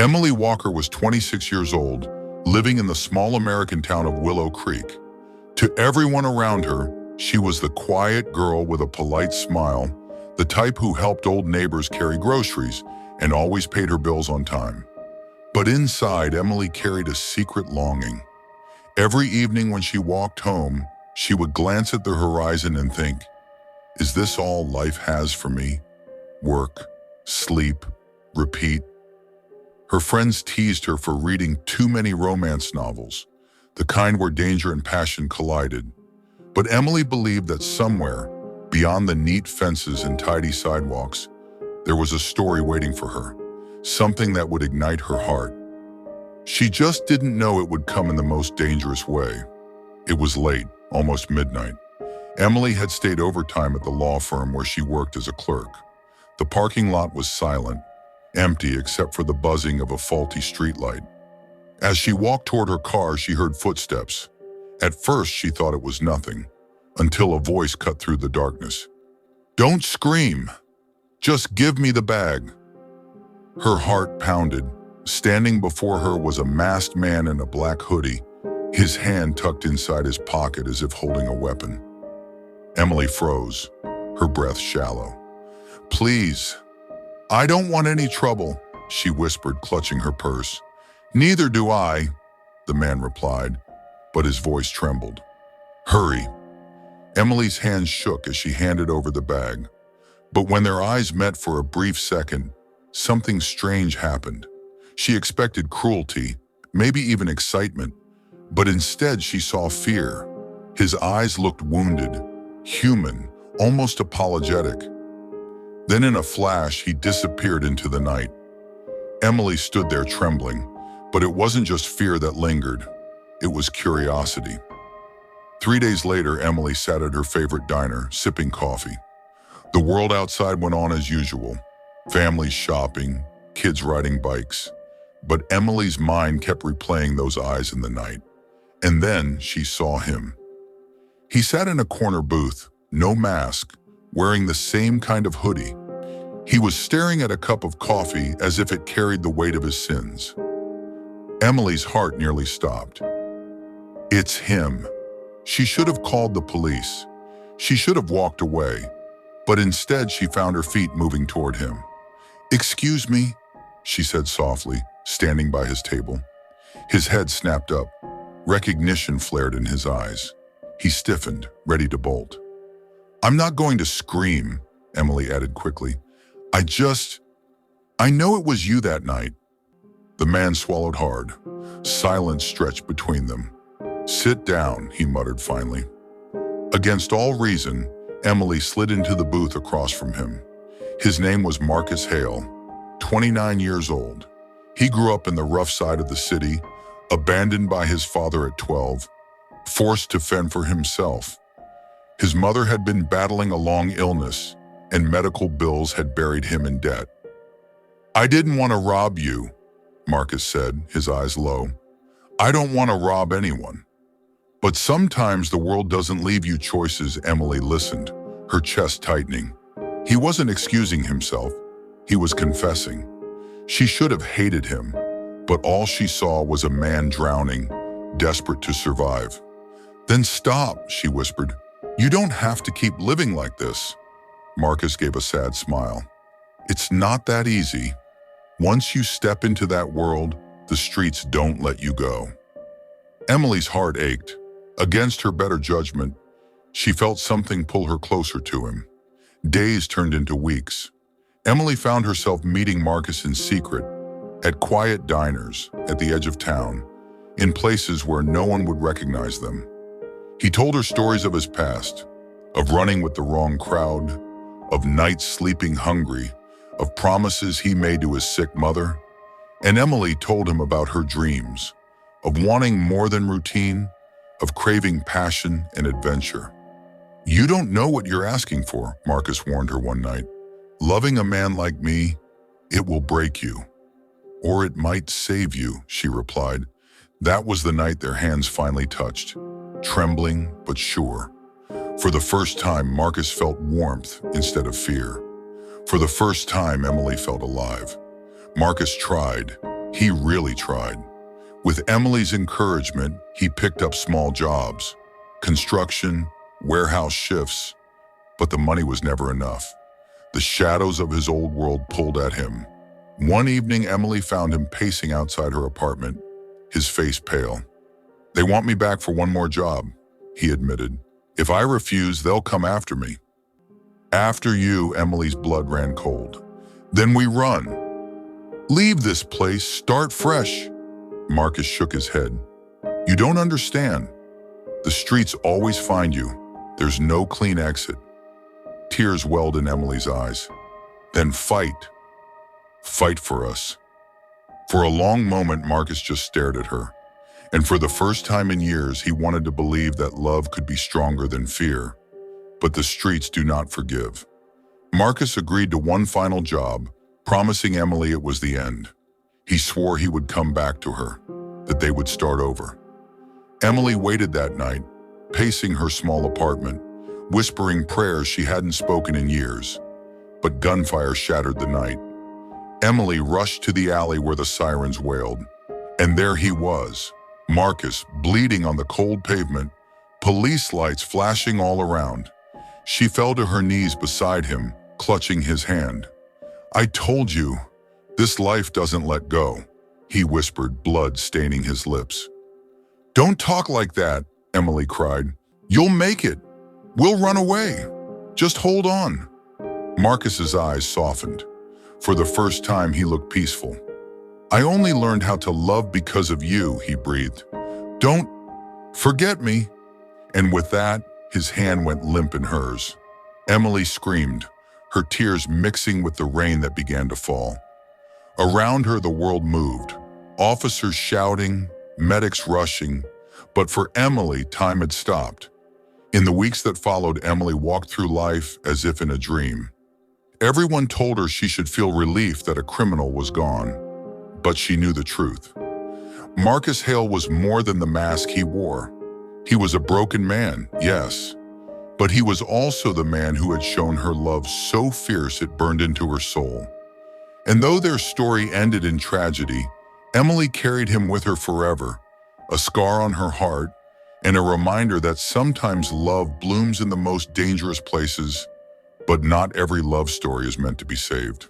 Emily Walker was 26 years old, living in the small American town of Willow Creek. To everyone around her, she was the quiet girl with a polite smile, the type who helped old neighbors carry groceries and always paid her bills on time. But inside, Emily carried a secret longing. Every evening when she walked home, she would glance at the horizon and think, "Is this all life has for me? Work, sleep, repeat." Her friends teased her for reading too many romance novels, the kind where danger and passion collided. But Emily believed that somewhere, beyond the neat fences and tidy sidewalks, there was a story waiting for her, something that would ignite her heart. She just didn't know it would come in the most dangerous way. It was late, almost midnight. Emily had stayed overtime at the law firm where she worked as a clerk. The parking lot was silent, empty except for the buzzing of a faulty streetlight. As she walked toward her car, she heard footsteps. At first, she thought it was nothing, until a voice cut through the darkness. "Don't scream! Just give me the bag." Her heart pounded. Standing before her was a masked man in a black hoodie, his hand tucked inside his pocket as if holding a weapon. Emily froze, her breath shallow. "Please, I don't want any trouble," she whispered, clutching her purse. "Neither do I," the man replied, but his voice trembled. "Hurry." Emily's hands shook as she handed over the bag. But when their eyes met for a brief second, something strange happened. She expected cruelty, maybe even excitement, but instead she saw fear. His eyes looked wounded, human, almost apologetic. Then in a flash, he disappeared into the night. Emily stood there trembling, but it wasn't just fear that lingered. It was curiosity. 3 days later, Emily sat at her favorite diner, sipping coffee. The world outside went on as usual. Families shopping, kids riding bikes. But Emily's mind kept replaying those eyes in the night. And then she saw him. He sat in a corner booth, no mask, wearing the same kind of hoodie. He was staring at a cup of coffee as if it carried the weight of his sins. Emily's heart nearly stopped. It's him. She should have called the police. She should have walked away. But instead, she found her feet moving toward him. "Excuse me," she said softly, standing by his table. His head snapped up. Recognition flared in his eyes. He stiffened, ready to bolt. "I'm not going to scream," Emily added quickly. I know it was you that night." The man swallowed hard. Silence stretched between them. "Sit down," he muttered finally. Against all reason, Emily slid into the booth across from him. His name was Marcus Hale, 29 years old. He grew up in the rough side of the city, abandoned by his father at 12, forced to fend for himself. His mother had been battling a long illness, and medical bills had buried him in debt. "I didn't want to rob you," Marcus said, his eyes low. "I don't want to rob anyone. But sometimes the world doesn't leave you choices." Emily listened, her chest tightening. He wasn't excusing himself. He was confessing. She should have hated him, but all she saw was a man drowning, desperate to survive. "Then stop," she whispered. "You don't have to keep living like this." Marcus gave a sad smile. "It's not that easy. Once you step into that world, the streets don't let you go." Emily's heart ached. Against her better judgment, she felt something pull her closer to him. Days turned into weeks. Emily found herself meeting Marcus in secret, at quiet diners, at the edge of town, in places where no one would recognize them. He told her stories of his past, of running with the wrong crowd, of nights sleeping hungry, of promises he made to his sick mother. And Emily told him about her dreams, of wanting more than routine, of craving passion and adventure. "You don't know what you're asking for," Marcus warned her one night. "Loving a man like me, it will break you. Or it might save you," she replied. That was the night their hands finally touched, trembling but sure. For the first time, Marcus felt warmth instead of fear. For the first time, Emily felt alive. Marcus tried. He really tried. With Emily's encouragement, he picked up small jobs, construction, warehouse shifts, but the money was never enough. The shadows of his old world pulled at him. One evening, Emily found him pacing outside her apartment, his face pale. "They want me back for one more job," he admitted. "If I refuse, they'll come after me." "After you," Emily's blood ran cold. "Then we run. Leave this place, start fresh." Marcus shook his head. "You don't understand. The streets always find you. There's no clean exit." Tears welled in Emily's eyes. "Then fight. Fight for us." For a long moment, Marcus just stared at her. And for the first time in years, he wanted to believe that love could be stronger than fear. But the streets do not forgive. Marcus agreed to one final job, promising Emily it was the end. He swore he would come back to her, that they would start over. Emily waited that night, pacing her small apartment, whispering prayers she hadn't spoken in years. But gunfire shattered the night. Emily rushed to the alley where the sirens wailed. And there he was, Marcus, bleeding on the cold pavement, police lights flashing all around. She fell to her knees beside him, clutching his hand. "I told you, this life doesn't let go," he whispered, blood staining his lips. "Don't talk like that," Emily cried. "You'll make it. We'll run away. Just hold on." Marcus's eyes softened. For the first time, he looked peaceful. "I only learned how to love because of you," he breathed. "Don't forget me." And with that, his hand went limp in hers. Emily screamed, her tears mixing with the rain that began to fall. Around her, the world moved, officers shouting, medics rushing, but for Emily, time had stopped. In the weeks that followed, Emily walked through life as if in a dream. Everyone told her she should feel relief that a criminal was gone, but she knew the truth. Marcus Hale was more than the mask he wore. He was a broken man, yes, but he was also the man who had shown her love so fierce it burned into her soul. And though their story ended in tragedy, Emily carried him with her forever, a scar on her heart, and a reminder that sometimes love blooms in the most dangerous places, but not every love story is meant to be saved.